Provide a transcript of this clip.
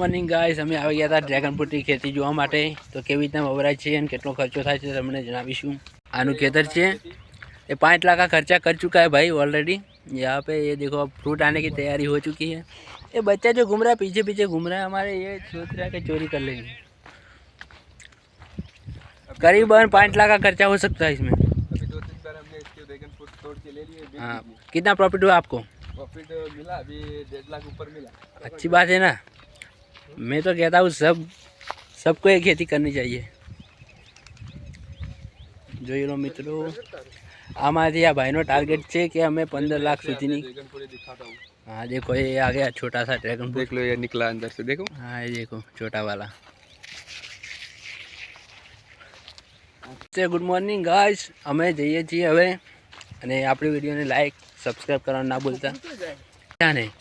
Morning guys, અમે આવી ગયા હતા ડ્રેગન ફ્રૂટની ખેતી જોવા માટે. તો કેવી રીતના વવરાય છે અને કેટલો ખર્ચો થાય છે તમને જણાવીશું. આનું ખેતર છે, ये 5 लाख का खर्चा कर चुका है भाई ऑलरेडी. यहाँ पे ये देखो अब फ्रूट आने की तैयारी हो चुकी है. ये बच्चा जो घूम रहा है पीछे पीछे घूम रहा है हमारे, ये सोच रहा है कि चोरी कर लेंगे. करीबन 5 लाख का खर्चा हो सकता है इसमें. अभी 2-3 बार हमने इसके ड्रैगन फ्रूट तोड़ के ले लिए. हाँ, कितना प्रॉफिट हुआ आपको? प्रॉफिट मिला अभी 1.5 लाख ऊपर मिला. अच्छी बात है ना. मैं तो कहता हूँ सबको ये खेती करनी चाहिए. જોઈ લો મિત્રો, આમાંથી આ ભાઈનો ટાર્ગેટ છે કે અમે 15 लाख સુધીની. हाँ देखो ये आ गया छोटा सा ड्रैगन. देख लो ये निकला अंदर से, देखो. हाँ ये देखो छोटा वाला. ગુડ મોર્નિંગ ગાઈસ, અમે જઈએ છીએ હવે, અને આપણી વિડીયોને લાઈક સબસ્ક્રાઈબ કરવાનું ના ભૂલતા. ક્યાં નહીં